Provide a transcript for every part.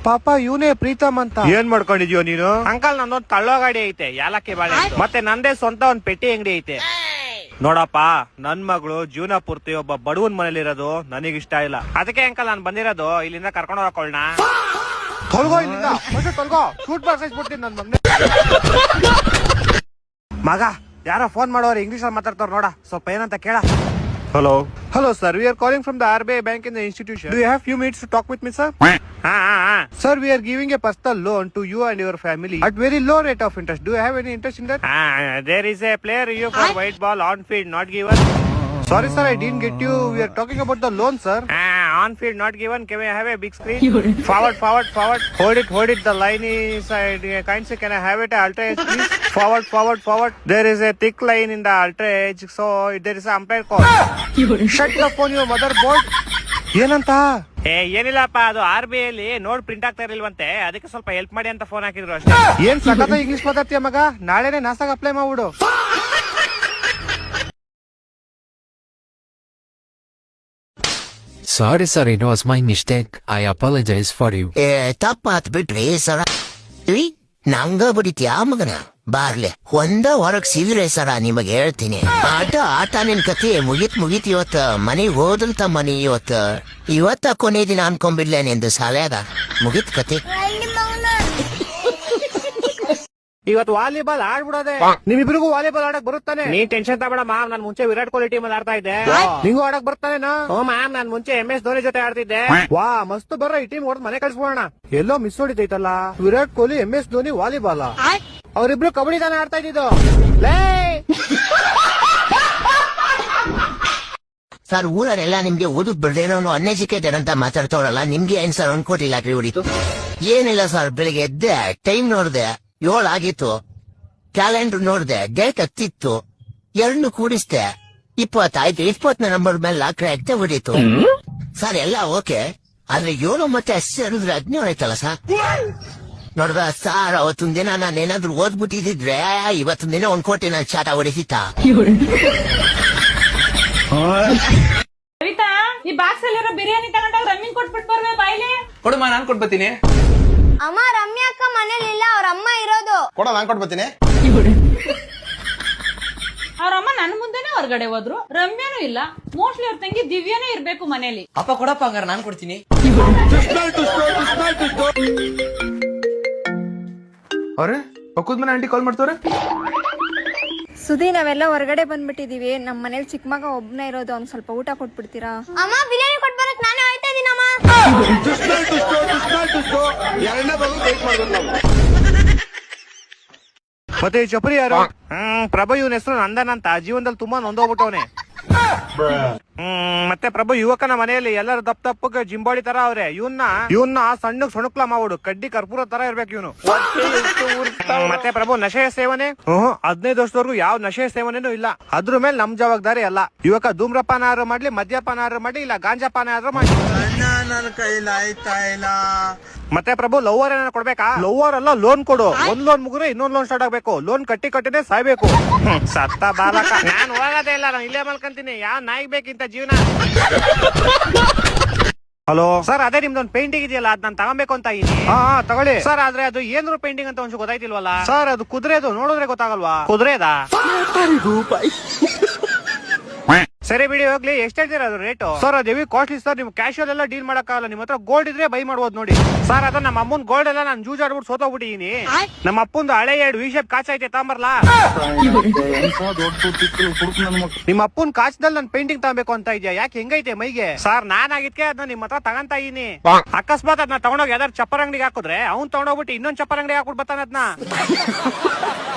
ಪಾಪ ಇವನೇ ಪ್ರೀತಮ್ ಅಂತ. ಏನ್ ಮಾಡ್ಕೊಂಡಿದ್ಯೋ ನೀನು? ಅಂಕಲ್ ನಂದೊಂದ್ ತಳ್ಳೋ ಗಾಡಿ ಐತೆ, ಯಾಲಕ್ಕಿ ಬಾಳೆ. ಮತ್ತೆ ನಂದೇ ಸ್ವಂತ ಒಂದ್ ಪೆಟ್ಟಿ ಅಂಗಡಿ ಐತೆ. ನೋಡಪ್ಪ, ನನ್ ಮಗಳು ಜೀವನ ಪೂರ್ತಿ ಒಬ್ಬ ಬಡವನ್ ಮನೇಲಿ ಇರೋದು ನನಗಿಷ್ಟ ಇಲ್ಲ. ಅದಕ್ಕೆ ಅಂಕಲ್ ನಾನ್ ಬಂದಿರೋದು ಇಲ್ಲಿಂದ ಕರ್ಕೊಂಡು ಹೋಗೋಣ. ತೊಳ್ಗೋ ಇಲ್ಲಿಂದ, ಮತ್ತೆ ತೊಳ್ಗೋ, ಶೂಟ್ ಬಾಕ್ಸ್ ನನ್ ಮಗನೇ. ಮಗ, ಯಾರೋ ಫೋನ್ ಮಾಡೋರು ಇಂಗ್ಲಿಷ್ ಅಲ್ಲಿ ಮಾತಾಡ್ತಾರ ನೋಡ, ಸ್ವಲ್ಪ ಏನಂತ ಕೇಳ. Hello Hello sir, we are calling from the RBI bank in the institution. Do you have few minutes to talk with me, sir? Sir, we are giving a personal loan to you and your family at very low rate of interest. Do you have any interest in that? There is a player review for white ball on field not given. Sorry sir, I didn't get you. We are talking about the loan, sir. On field not given. Can we have a big screen? Forward. Hold it. The line is kindly. Can I have it ultra edge, please? Forward. There is a thick line in the ultra edge, so there is an umpire call. Shut the phone, your motherboard. ಏನಂತ? ಏನಿಲ್ಲಪ್ಪ, ಅದು RBI ಅಲ್ಲಿ ನೋಡ್ print ಆಗ್ತಾ ಇರ್ಲಿಲ್ವಂತೆ, ಅದಕ್ಕೆ ಸ್ವಲ್ಪ help ಮಾಡಿ ಅಂತ ಫೋನ್ ಹಾಕಿದ್ರು ಅಷ್ಟೇ. ಏನ್ ಸಖತ್ ಇಂಗ್ಲಿಷ್ ಮಾತಾಡ್ತೀಯ ಮಗ, ನಾಳೆನೆ ನಾಸಾಗ apply ಮಾಡ್ಬಿಡು. Sorry sir, it was my mistake. I apologize for you. ತಪ್ಪಾತ್ ಬಿಟ್ರಿ ಸರ. ನಂಗ ಬಿಡಿತ್ಯಾ ಮಗನ? ಬಾರ್ಲೆ ಒಂದ ಹೊರಗ್ ಸಿಗ್ರೆ ಸರ, ನಿಮಗ್ ಹೇಳ್ತೀನಿ. ಆಟ ನಿನ್ ಕತೆ ಮುಗೀತ್ ಇವತ್ತ. ಮನೆಗ್ ಹೋದಲ್ತ ಮನಿ ಇವತ್ತ ಕೊನೆ ದಿನ ಅನ್ಕೊಂಡ್ಬಿಡ್ಲೇನೆಂದು ಸಾಲ್ಯಾಗ ಮುಗೀತ್ ಕತೆ. ಇವತ್ತು ವಾಲಿಬಾಲ್ ಆಡ್ಬಿಡೋದೆ. ನಿಮ್ಮಿಬ್ರಿಗೂ ವಾಲಿಬಾಲ್ ಆಡಕ್ ಬರುತ್ತಾನೆ? ನೀ ಟೆನ್ಷನ್ ತಗೋಬೇಡ ಮ್ಯಾಮ್, ನಾನ್ ಮುಂಚೆ ವಿರಾಟ್ ಕೊಹ್ಲಿ ಟೀಮ್ ಅಲ್ಲಿ ಆಡ್ತಾ ಇದ್ದೆ. ನಿಂಗೂ ಆಡಕ್ ಬರ್ತಾನೆ? ಮ್ಯಾಮ್, ನಾನ್ ಮುಂಚೆ MS ಧೋನಿ ಜೊತೆ ಆಡ್ತಿದ್ದೆ. ವಾ, ಮಸ್ತ್ ಬರ್ರ, ಈ ಟೀಮ್ ಹೊಡೆದ್ ಮನೆ ಕಳ್ಸ್ಬೋಣ. ಎಲ್ಲೋ ಮಿಸ್ ಹೊಡಿತೈತಲ್ಲ, ವಿರಾಟ್ ಕೊಹ್ಲಿ MS ಧೋನಿ ವಾಲಿಬಾಲ್. ಅವ್ರಿಬ್ರು ಕಬಡ್ಡಿ ತಾನೇ ಆಡ್ತಾ ಇದ್ದಿದ್ದು. ಸರ್, ಊರಲ್ಲೆಲ್ಲ ನಿಮ್ಗೆ ಓದಕ್ ಬಿಡ್ದೇನೋ ಅನ್ಎಜುಕೇಟೆಡ್ ಅಂತ ಮಾತಾಡ್ತಾವ್ರಲ್ಲ, ನಿಮ್ಗೆ ಏನ್ ಸರ್ ಅನ್ಕೋಟಿ ಲಾಟ್ರಿ ಹೊಡಿತು? ಏನಿಲ್ಲ ಸರ್, ಬೆಳಿಗ್ಗೆ ಎದ್ದೆ, ಟೈಮ್ ನೋಡ್ದೆ, 7 ಆಗಿತ್ತು. ಕ್ಯಾಲೆಂಡರ್ ನೋಡ್ದೆ, ಡೇಟ್ ಹತ್ತಿತ್ತು. 2 ಕೂಡಿಸ್ದೆ, 20 ಆಯ್ತು. 20ನೇ ನಂಬರ್ ಮೇಲೆ ಲಾಟ್ರಿ ಆಗ್ತಾ ಹೊಡೀತು. ಸರ್, ಎಲ್ಲ ಓಕೆ, ಆದ್ರೆ 7 ಮತ್ತೆ 17 ಆಯ್ತಲ್ಲ ಸರ್. ನೋಡ್ದ ಸಾರ್, ಅವತ್ತೊಂದ್ ದಿನ ನಾನೇನಾದ್ರು ಓದ್ಬಿಟ್ಟಿದ್ರೆ ಇವತ್ತೊಂದ್ ದಿನ 1 ಕೋಟಿ ನಾನು ಚಾಟ ಹೊಡಿಸಿತ್ತ. ಕವಿತಾ, ಈ ಬಾಕ್ಸ್ ಅಲ್ಲಿರೋ ಬಿರಿಯಾನಿ ತಗೊಂಡಾಗ ರಮ್ಮಿಂಗ್ ಕೊಟ್ಬಿಟ್ಟು ಬರ್ಬೇ ಬಾಯ್ಲಿ. ಕೊಡಮ್ಮ, ನಾನ್ ಕೊಟ್ಬತ್ತೀನಿ. ಅಮ್ಮ, ರಮ್ಯಾ ಅಕ್ಕ ಮನೇಲಿಲ್ಲ, ಅವ್ರ ಅಮ್ಮ ಇರೋದು. ಕೊಡ, ನಾನ್ ಕೊಟ್ಬತ್ತೀನಿ. ಅವ್ರ ಅಮ್ಮ ನನ್ ಮುಂದೆನೆ ಹೊರಗಡೆ ಹೋದ್ರು, ರಮ್ಯಾನು ಇಲ್ಲ. ಮೋಸ್ಟ್ಲಿ ಅವ್ರ ತಂಗಿ ದಿವ್ಯಾನೇ ಇರ್ಬೇಕು ಮನೇಲಿ. ಅಪ್ಪ ಕೊಡಪ್ಪ, ಹಂಗಾರ ನಾನ್ ಕೊಡ್ತೀನಿ. ಅವ್ರೆ ಪಕ್ಕದ ಮನೆ ಆಂಟಿ ಕಾಲ್ ಮಾಡ್ತವ್ರೆ. ಸುದಿ, ನಾವೆಲ್ಲ ಹೊರಗಡೆ ಬಂದ್ಬಿಟ್ಟಿದೀವಿ. ನಮ್ ಮನೇಲಿ ಚಿಕ್ಕ ಮಗ ಒಬ್ನೇ ಇರೋದು, ಅವ್ನ್ ಸ್ವಲ್ಪ ಊಟ ಕೊಟ್ಬಿಡ್ತೀರಾ? ಅಮ್ಮ, ಬಿರಿಯಾನಿ ಕೊಟ್ಬರಕ್ ನಾನೇ ಹೋಯ್ತಾ ಇದೀನಮ್ಮ. ಮತ್ತೆ ಈ ಚಪರಿ ಯಾರು? ಪ್ರಭು, ಇವನ ಹೆಸರು ನಂದನ್ ಅಂತ. ಜೀವನದಲ್ಲಿ ತುಂಬಾ ನೊಂದೋಗ್ಬಿಟ್ಟವನೆ. ಮತ್ತೆ ಪ್ರಭು ಯುವಕನ ಮನೆಯಲ್ಲಿ ಎಲ್ಲರೂ ದಪ್ಪಗೆ ಜಿಂಬಾಡಿ ತರ ಅವ್ರೆ. ಇವನ್ನ ಸಣ್ಣಗ್ ಸೊಣಕ್ಲ ಮಾಡ್ಬಿಡು, ಕಡ್ಡಿ ಕರ್ಪೂರ ತರ ಇರ್ಬೇಕು ಇವನು. ಮತ್ತೆ ಪ್ರಭು ನಶೆಯ ಸೇವನೆ 15 ವರ್ಷದವರೆಗೂ ಯಾವ ನಶೆಯ ಸೇವನೆನೂ ಇಲ್ಲ. ಅದ್ರ ಮೇಲೆ ನಮ್ ಜವಾಬ್ದಾರಿ ಅಲ್ಲ. ಯುವಕ ಧೂಮ್ರಪಾನ ಆದ್ರೂ ಮಾಡ್ಲಿ, ಮದ್ಯಪಾನ ಆದ್ರೂ ಮಾಡ್ಲಿ, ಇಲ್ಲ ಗಾಂಜಾಪಾನ ಆದ್ರೂ ಮಾಡ್ಲಿ. ನನ್ನ ಕೈಲಾಯ್ತಾ ಇಲ್ಲ. ಮತ್ತೆ ಪ್ರಭು ಲವ್ವರ್ ಏನಾರ ಕೊಡ್ಬೇಕಾ? ಲವ್ವರ್ ಅಲ್ಲ, ಲೋನ್ ಕೊಡು. ಒಂದ್ ಲೋನ್ ಮುಗಿದ್ರೆ ಇನ್ನೊಂದ್ ಲೋನ್ ಸ್ಟಾರ್ಟ್ ಆಗ್ಬೇಕು. ಲೋನ್ ಕಟ್ಟಿನೇ ಸಾಯ್ಬೇಕು. ಸತ್ತ ಬಾಲಕ, ನಾನ್ ಹೋಗೋದೇ ಇಲ್ಲ, ನಾನು ಇಲ್ಲೇ ಮಲ್ಕೊಂತೀನಿ. ಯಾವ ನಾಯಿಗ್ ಬೇಕಿಂತ ಜೀವನ. ಹಲೋ ಸರ್, ಅದೇ ನಿಮ್ದೊಂದು ಪೇಂಟಿಂಗ್ ಇದೆಯಲ್ಲ, ಅದ್ ನಾನು ತಗೊಬೇಕು ಅಂತ ಇದೀನಿ. ತಗೊಳ್ಳಿ ಸರ್. ಆದ್ರೆ ಅದು ಏನ್ರು ಪೇಂಟಿಂಗ್ ಅಂತ ಒಂಚೂರು ಗೊತ್ತಾಯ್ತಿಲ್ವಲ್ಲ ಸರ್? ಅದು ಕುದುರೆದು, ನೋಡಿದ್ರೆ ಗೊತ್ತಾಗಲ್ವಾ? ಕುದುರೆದಾ? ಸರಿ ಬಿಡಿ, ಹೋಗ್ಲಿ. ಎಷ್ಟ್ ಹೇಳ್ತೀರಾ ಅದು ರೇಟು? ಸರ್, ಅದು ಹೆವಿ ಕಾಸ್ಟ್ಲಿ ಸರ್. ನೀವು ಕ್ಯಾಶುವಲ್ ಎಲ್ಲ ಡೀಲ್ ಮಾಡಕ್ಕಾಗಲ್ಲ. ನಿಮ್ ಹತ್ರ ಗೋಲ್ಡ್ ಇದ್ರೆ ಬೈ ಮಾಡ್ಬೋದು ನೋಡಿ ಸರ್. ಅದ ನಮ್ಮ ಅಮ್ಮನ್ ಗೋಲ್ಡ್ ಎಲ್ಲ ನಾನು ಜೂಜಾಡ್ಬಿಟ್ಟು ಸೋತೋಗ್ಬಿಟ್ಟಿದೀನಿ. ನಮ್ಮ ಅಪ್ಪಂದು ಹಳೆ 2 ವಿಶೇಪ್ ಕಾಚ್ ಐತೆ, ತಾಂಬರ್ಲಾ? ನಿಮ್ಮ ಅಪ್ಪನ್ ಕಾಚ್ದಲ್ಲಿ ನನ್ ಪೇಂಟಿಂಗ್ ತಗೋಬೇಕು ಅಂತ ಇದೆಯಾ? ಯಾಕೆ ಹೆಂಗೈತೆ ಮೈಗೆ? ಸರ್, ನಾನ್ ಆಗಿದ್ಕೆ ಅದನ್ನ ನಿಮ್ ಹತ್ರ ತಗೊಂತ ಇದೀನಿ. ಅಕಸ್ಮಾತ್ ಅದನ್ನ ತಗೊಂಡೋಗಿ ಯಾವ್ದಾರು ಚಪ್ಪರ್ ಅಂಗಡಿಗೆ ಹಾಕಿದ್ರೆ ಅವ್ನ್ ತಗೊಂಡೋಗ್ಬಿಟ್ಟು ಇನ್ನೊಂದ್ ಚಪ್ಪರ್ ಅಂಗಡಿಗೆ ಹಾಕ್ಬಿಟ್ಟು ಬರ್ತಾನ ಅದನ್ನ.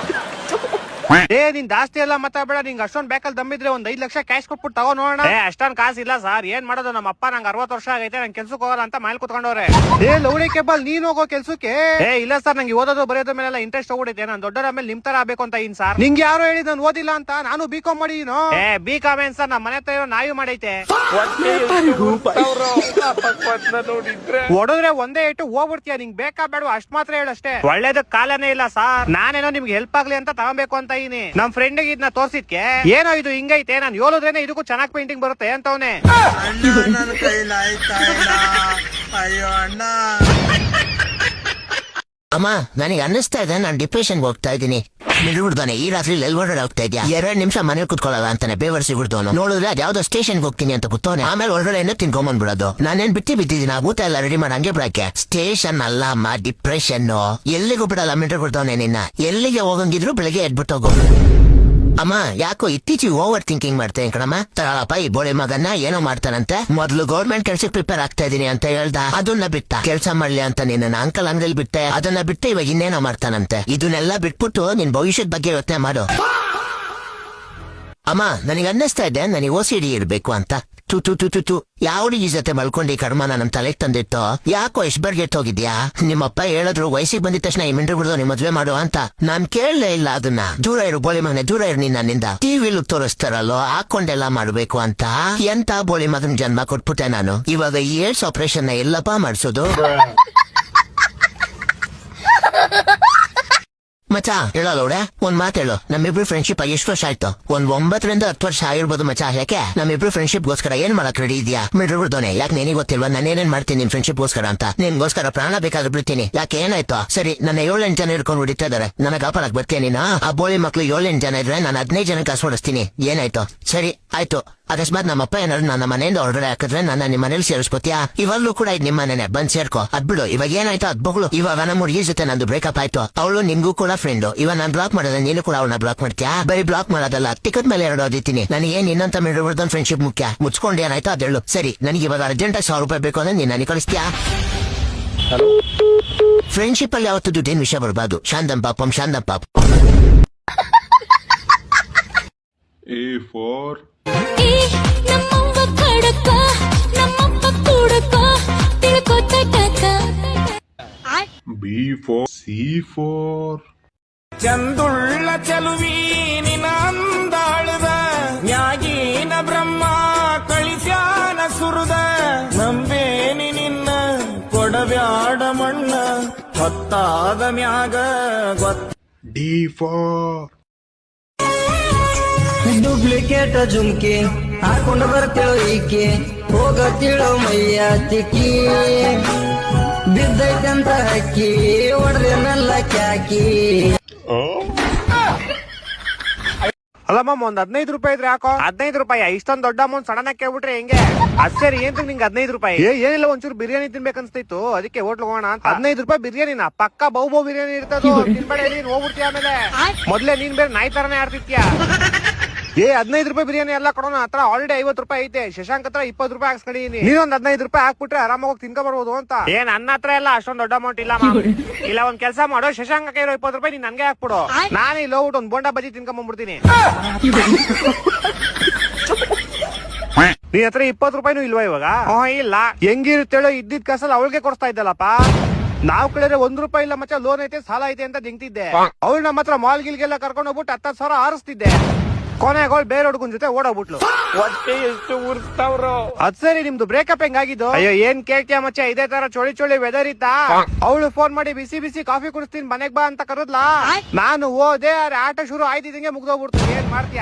ನೀನ್ ಜಾಸ್ತಿ ಎಲ್ಲ ಮಾತಾಡ್ಬೇಡ. ನಿಂಗೆ ಅಷ್ಟೊಂದ್ ಬೇಕಲ್ಲಿ ದಮ್ಮಿದ್ರೆ ಒಂದ್ 5 ಲಕ್ಷ ಕ್ಯಾಶ್ ಕೊಟ್ಬಿಟ್ಟು ತಗೋ ನೋಡೋಣ. ಅಷ್ಟೊಂದ್ ಕಾಸು ಇಲ್ಲ ಸರ್. ಏನ್ ಮಾಡೋದು, ನಮ್ಮ ಅಪ್ಪ ನಂಗೆ 60 ವರ್ಷ ಆಗೈತೆ, ನಂಗೆ ಕೆಲ್ಸಕ್ಕೆ ಹೋಗಲ್ಲ ಅಂತ ಮನೇಲಿ ಕುತ್ಕೊಂಡವ್ರೆ. ಲೌಡಿ ಕೇಬಲ್, ನೀನ್ ಹೋಗೋ ಕೆಲ್ಸಕ್ಕೆ? ಇಲ್ಲ ಸರ್, ನಂಗೆ ಓದೋದು ಬರೆಯೋದ್ರ ಮೇಲೆಲ್ಲ ಇಂಟ್ರೆಸ್ಟ್ ಹೋಗ್ಬಿಟ್ಟಿದೆ. ನಾನು ದೊಡ್ಡರ ಮೇಲೆ ನಿಮ್ ತರ ಆಗ್ಬೇಕು ಅಂತ ಇನ್ ಸರ್. ನಿಂಗೆ ಯಾರು ಹೇಳಿದ್ ನಾನು ಓದಿಲ್ಲ ಅಂತ? ನಾನು B.Com ಮಾಡಿದೀನೋ. B.Com ಏನ್ ಸರ್, ನಮ್ಮ ಮನೆ ಹತ್ರ ಇರೋ ನಾಯಿ ಮಾಡೈತೆ. ಹೊಡೆದ್ರೆ ಒಂದೇ ಇಟ್ಟು ಹೋಗ್ಬಿಡ್ತೀಯ. ನಿಂಗೆ ಬೇಕಾ ಬೇಡ ಅಷ್ಟ್ ಮಾತ್ರ ಹೇಳಷ್ಟೇ. ಒಳ್ಳೇದ ಕಾಲನೇ ಇಲ್ಲ ಸರ್. ನಾನೇನೋ ನಿಮ್ಗೆ ಹೆಲ್ಪ್ ಆಗ್ಲಿ ಅಂತ ತಗೋಬೇಕು ಅಂತ ಇದೀನಿ. ನಮ್ ಫ್ರೆಂಡ್ ಇದನ್ನ ತೋರ್ಸಿದ್ಕೆ ಏನೋ ಇದು ಹಿಂಗೈತೆ, ನಾನು ಹೇಳಿದ್ರೇನೆ ಇದಕ್ಕೂ ಚೆನ್ನಾಗ್ ಪೇಂಟಿಂಗ್ ಬರುತ್ತೆ ಅಂತವನೇ. ನನ್ನ ಕೈಲಾಯ್ತಾ ಇಲ್ಲ. ಅಯ್ಯೋ ಅಣ್ಣ. ಅಮ್ಮ ನನಗೆ ಅನ್ನಿಸ್ತಾ ಇದೆ ನಾನು ಡಿಪ್ರೆಷನ್ಗೆ ಹೋಗ್ತಾ ಇದ್ದೀನಿ. ಬಿಡ್ತಾನೆ ಈ ರಾತ್ರಿ ಎಲ್ ಹೊರಗಡೆ ಹೋಗ್ತಾ ಇದ್ಯಾ? 2 ನಿಮಿಷ ಮನೇಲಿ ಕುತ್ಕೊಳ್ಳಲ್ಲ ಅಂತಾನೆ ಬೇವರ್ಸಿ ಬಿಡ್ತವನು. ನೋಡಿದ್ರೆ ಅದ್ಯಾವ್ದೋ ಸ್ಟೇಷನ್ಗೆ ಹೋಗ್ತೀನಿ ಅಂತ ಕೂತವನೆ. ಆಮೇಲೆ ಹೊರಗಡೆ ತಿನ್ಕೊಂಬಂದ್ಬಿಡೋದು. ನಾನೇನ್ ಬಿಟ್ಟಿದ್ದೀನಿ ಊಟ ಎಲ್ಲ ರೆಡಿ ಮಾಡಿ ಹಂಗೆ ಬಿಡಕ್ಕೆ. ಸ್ಟೇಷನ್ ಅಲ್ಲ ಅಮ್ಮ, ಡಿಪ್ರೆಷನ್. ಎಲ್ಲಿಗೂ ಬಿಡಲ್ಲ ಮಿಂಟ್ರ್ ಬಿಡ್ತವನೆ ನಿನ್ನ. ಎಲ್ಲಿಗೆ ಹೋಗಂಗಿದ್ರು ಬೆಳಗ್ಗೆ ಎದ್ಬಿಟ್ಟೋಗು. ಅಮ್ಮ ಯಾಕೋ ಇತ್ತೀಚೆಗೆ ಓವರ್ ಥಿಂಕಿಂಗ್ ಮಾಡ್ತೇನೆ ಕಣಮ್ಮ. ತಗೊಳಪ್ಪ ಈ ಬೋಳಿ ಮಗನ್ನ ಏನೋ ಮಾಡ್ತಾನಂತೆ. ಮೊದ್ಲು ಗೌರ್ಮೆಂಟ್ ಕೆಲ್ಸಕ್ಕೆ ಪ್ರಿಪೇರ್ ಆಗ್ತಾ ಇದೀನಿ ಅಂತ ಹೇಳ್ದ, ಅದನ್ನ ಬಿಟ್ಟ. ಕೆಲ್ಸ ಮಾಡ್ಲಿ ಅಂತ ನಿನ್ನ ಅಂಕಲ್ ಅಂಗಡಿಲಿ ಬಿಟ್ಟೆ, ಅದನ್ನ ಬಿಟ್ಟು ಇವಾಗ ಇನ್ನೇನೋ ಮಾಡ್ತಾನಂತೆ. ಇದನ್ನೆಲ್ಲ ಬಿಟ್ಬಿಟ್ಟು ನಿನ್ ಭವಿಷ್ಯದ ಬಗ್ಗೆ ಯೋಚನೆ ಮಾಡು. ಅಮ್ಮ ನನಗೆ ಅನ್ನಿಸ್ತಾ ಇದೆ ನನಗೆ OCD ಇರ್ಬೇಕು ಅಂತ. ತು ಯಾವ ಹುಡುಗಿ ಜೊತೆ ಮಲ್ಕೊಂಡು ಈ ಕರ್ಮನ ನಮ್ ತಲೆಗೆ ತಂದಿತ್ತು. ಯಾಕೋ ಎಷ್ಟು ಬರ್ಗೆಟ್ ಹೋಗಿದ್ಯಾ? ನಿಮ್ಮಪ್ಪ ಹೇಳಿದ್ರು ವಯಸ್ಸಿಗೆ ಬಂದಿದ ತಕ್ಷಣ ಈ ಮಿಂಡ್ರು ಬಿಡ್ದು ನಿಮ್ ಮದ್ವೆ ಮಾಡು ಅಂತ. ನಾನ್ ಕೇಳಲೇ ಇಲ್ಲ ಅದನ್ನ. ದೂರ ಇರು ಬೋಳಿ ಮಗನೆ, ದೂರ ಇರು ನೀನ್ ನನ್ನಿಂದ. ಟಿವಿಲು ತೋರಿಸ್ತಾರಲ್ಲೋ ಹಾಕೊಂಡೆಲ್ಲ ಮಾಡ್ಬೇಕು ಅಂತ. ಎಂತ ಬೋಳಿ ಮಗನ್ ಜನ್ಮ ಕೊಟ್ಬಿಟ್ಟೆ ನಾನು. ಇವಾಗ ಈ ಏಡ್ಸ್ ಆಪರೇಷನ್ ನ ಎಲ್ಲಪ್ಪ ಮಾಡ್ಸೋದು? ಮಚ ಹೇಳೋಳೆ ಒಂದ್ ಮಾತು ಹೇಳು. ನಮ್ಮಿಬ್ರು ಫ್ರೆಂಡ್ಶಿಪ್ ಎಷ್ಟು ವರ್ಷ ಆಯ್ತು? 9 ರಿಂದ 10 ವರ್ಷ ಆಗಿರ್ಬೋದು ಮಚ. ಯಾಕೆ ನಮ್ಮಿಬ್ರು ಫ್ರೆಂಡ್ಶಿಪ್ ಗೋಸ್ಕರ ಏನ್ ಮಾಡಕ್ ರೆಡಿ ಇದೆಯಾ? ಬಿಡ್ತಾನೆ. ಯಾಕೆ ನಿನಗೆ ಗೊತ್ತಿಲ್ವಾ ನಾನೇನೇನ್ ಮಾಡ್ತೀನಿ ನಿನ್ ಫ್ರೆಂಡ್ಶಿಪ್ ಗೋಸ್ಕರ ಅಂತ? ನಿನ್ಗೋಸ್ಕರ ಪ್ರಾಣ ಬೇಕಾದ್ರೆ ಬಿಡ್ತೀನಿ. ಯಾಕೆ ಏನಾಯ್ತು? ಸರಿ ನನ್ನ 7-8 ಜನ ಹಿಡ್ಕೊಂಡು ಹೊಡಿತಾ ಇದಾರೆ. ನನಗೆ ಆಪಲಕ್ ಬರ್ತೀನಿ ನೀನು. ಆ ಬೋಳಿ ಮಕ್ಳು 7-8 ಜನ ಇದ್ರೆ ನಾನು 15 ಜನ ಕಾಸು ಹೊಡಿಸ್ತೀನಿ. ಏನಾಯ್ತು? ಸರಿ ಆಯ್ತು. ಅಕಸ್ಮಾತ್ ನಮ್ಮಪ್ಪ ಏನಾದ್ರು ನನ್ನ ಮನೆಯಿಂದ ಹೊರಗಡೆ ಹಾಕಿದ್ರೆ ನನ್ನ ನಿಮ್ಮ ಮನೇಲಿ ಸೇರಿಸ್ಬೋತಿಯಾ? ಇವಾಗ್ಲೂ ಕೂಡ ಇದ್ ನಿಮ್ಮ ಮನೆನೆ, ಬಂದ್ ಸೇರ್ಕೋ. ಅದ್ಬಿಡು. ಇವಾಗ ಏನಾಯ್ತು ಅದ್ ಬಗಳು. ಇವಾಗ ನಮ್ಮ ಹುಡುಗಿ ಜೊತೆ ನಂದು ಬ್ರೇಕಪ್ ಆಯ್ತು. ಅವಳು ನಿಮ್ಗೂ ಕೂಡ ಫ್ರೆಂಡ್. ಇವಾಗ ನಾನ್ ಬ್ಲಾಕ್ ಮಾಡಿದ್ರೆ ನೀನು ಕೂಡ ಅವಳನ್ನ ಬ್ಲಾಕ್ ಮಾಡ್ತೀಯಾ? ಬರೀ ಬ್ಲಾಕ್ ಮಾಡೋದಲ್ಲ, ಟಿಕೆಟ್ ಮೇಲೆ 2 ಓದಿತೀನಿ. ನನಗೇನ್ ಇನ್ನಂತ ಮಿಡ್ಬಿಡ್ದನ್ ಫ್ರೆಂಡ್ಶಿಪ್ ಮುಖ್ಯ. ಮುಚ್ಕೊಂಡು ಏನಾಯ್ತು ಅದೆಳ್ಳು. ಸರಿ ನನಗೆ ಇವಾಗ ಅರ್ಜೆಂಟ್ 1,000 ರೂಪಾಯಿ ಬೇಕು ಅಂದ್ರೆ ನೀನ್ ನನಗೆ ಕಳಿಸ್ತೀಯಾ? ಫ್ರೆಂಡ್ಶಿಪ್ ಅಲ್ಲಿ ಯಾವತ್ತು ದುಡ್ಡೇನ್ ವಿಷಯ ಬರ್ಬಾರ್ದು. ಶಾಂತಂ ಪಾಪಂ ಶಾಂತಂ ಪಾಪ. ನಮ್ಮವ್ವ ಕಡಕ ನಮ್ಮಪ್ಪ ಕುಡಕ ತಿಳ್ಕೊತ ಟಕ. B4 C4 ಚಂದುಳ್ಳ ಚೆಲುವಿ ನಿನ ಅಂದಾಳದ ನ್ಯಾಗೀನ ಬ್ರಹ್ಮ ಕಳಿಸ್ಯಾನ ಸುರದ. ನಂಬೇನಿ ನಿನ್ನ ಕೊಡಬ್ಯಾಡ ಮಣ್ಣ ಹೊತ್ತಾದ ಮ್ಯಾಗ D4 ಡುಪ್ಲಿಕೇಟ್ ಜುಮ್ಕಿ ಹಾಕೊಂಡು ಬರ್ತೇಳೋ ಈಕೆ. ಹೋಗತಿಳೋ ಮೈಯ ತಿಕ್ಕಿ ಬಿದ್ದೈತಂತ ಹಕ್ಕಿ ಹೊಡ್ರೆ ಮೆಲ್ಲ ಕ್ಯಾಕಿ. ಅಲ್ಲಮ್ಮ ಒಂದ್ 15 ರೂಪಾಯಿ ಇದ್ರೆ ಯಾಕೋ? 15 ರೂಪಾಯಿ ಇಷ್ಟೊಂದ್ ದೊಡ್ಡ ಅಮೌಂಟ್ ಸಡನ್ ಆಗಿ ಕೇಳ್ಬಿಟ್ರೆ ಹೆಂಗೆ? ಅದ್ ಸರಿ ಏನ್ ನಿಂಗೆ 15 ರೂಪಾಯಿ? ಏನಿಲ್ಲ ಒಂಚೂರು ಬಿರಿಯಾನಿ ತಿನ್ಬೇಕನ್ಸ್ತಿತ್ತು, ಅದಕ್ಕೆ ಹೋಟ್ಲ್ ಹೋಗೋಣ ಅಂತ. 15 ರೂಪಾಯಿ ಬಿರಿಯಾನಿನ? ಪಕ್ಕ ಬಹು ಬಿರಿಯಾನಿ ಇರ್ತದ. ತಿನ್ಬೇಡ ನೀನ್ ಹೋಗ್ಬಿಡ್ತೀಯ. ಆಮೇಲೆ ಮೊದ್ಲೇ ನೀನ್ ಬೇರೆ ನಾಯಿ ತರನೇ ಆಡ್ತಿತ್ಯಾ. 15 ರೂಪಾಯಿ ಬಿರಿಯಾನಿ ಎಲ್ಲ ಕೊಡೋಣ. ಹತ್ರ ಆಲ್ರೆಡಿ 50 ರೂಪಾಯಿ ಐತೆ. ಶಶಾಂಕ್ ಹತ್ರ 20 ರೂಪಾಯಿ ಹಾಕ್ಸ್ಕೊಂಡಿದೀನಿ. ನೀನೊಂದ್ 15 ರೂಪಾಯಿ ಹಾಕ್ಬಿಟ್ರೆ ಆರಾಮಾಗಿ ಹೋಗಿ ತಿನ್ಕೊ ಬರ್ಬೋದು ಅಂತ. ನನ್ನ ಹತ್ರ ಎಲ್ಲ ಅಷ್ಟೊಂದ್ ದೊಡ್ಡ ಅಮೌಂಟ್ ಇಲ್ಲ. ಇಲ್ಲ ಒಂದ್ ಕೆಲಸ ಮಾಡು, ಶಶಾಂಕ್ ಇರೋ 20 ರೂಪಾಯಿ ನೀನ್ ನನ್ಗೆ ಹಾಕ್ಬಿಡು. ನಾನು ಇಲ್ಲಿ ಹೋಗ್ಬಿಟ್ಟು ಒಂದ್ ಬೋಂಡಾ ಬಜ್ಜಿ ತಿನ್ಕೊಂಡ್ಬಿಡ್ತೀನಿ. ನೀನ್ ಹತ್ರ 20 ರೂಪಾಯಿನೂ ಇಲ್ವಾ ಇವಾಗ? ಇಲ್ಲ. ಹೆಂಗಿರುತ್ತೇಳೋ ಇದ್ದಿದ್ ಕಾಸಲ್ಲಿ ಅವಳಿಗೆ ಕೊಡ್ತಾ ಇದ್ದಲ್ಲಪ್ಪ. ನಾವ್ ಕೇಳಿದ್ರೆ 1 ರೂಪಾಯಿ ಇಲ್ಲ ಮಚ್ಚ, ಲೋನ್ ಐತೆ ಸಾಲ ಐತೆ ಅಂತ ದಿಂಗ್ತಿದ್ದೆ. ಅವಳು ನಮ್ಮ ಹತ್ರ ಮಾಲ್ ಗಿಲ್ಗೆಲ್ಲ ಕರ್ಕೊಂಡು ಹೋಗ್ಬಿಟ್ಟು 10,000 ಆರಿಸ್ತಿದ್ದೆ. ಕೊನೆಗೋಳ್ ಬೇರೆ ಹುಡುಗನ್ ಜೊತೆ ಓಡೋಗ್ಬಿಟ್ಲು. ಹೊಟ್ಟೆ ಎಷ್ಟು ಉರ್ಸ್ತಾವ್ರು. ಅದ್ ಸರಿ ನಿಮ್ದು ಬ್ರೇಕಪ್ ಹೆಂಗಾಗಿದ್ದು? ಅಯ್ಯೋ ಏನ್ ಕೇಳ್ತೀಯ ಮಚ್ಚ, ಇದೇ ತರ ಚೋಳಿ ವೆದರ್ ಇತ್ತಾ? ಅವಳು ಫೋನ್ ಮಾಡಿ ಬಿಸಿ ಕಾಫಿ ಕುಡಿಸ್ತೀನಿ ಮನೆಗ್ ಬಾ ಅಂತ ಕರೆದ್ಲಾ. ನಾನು ಹೋದೆ, ಆಟ ಶುರು ಆಯ್ತಿದಂಗೆ ಮುಗ್ದೋಗ್ಬಿಡ್ತು. ಏನ್ ಮಾಡ್ತೀಯ?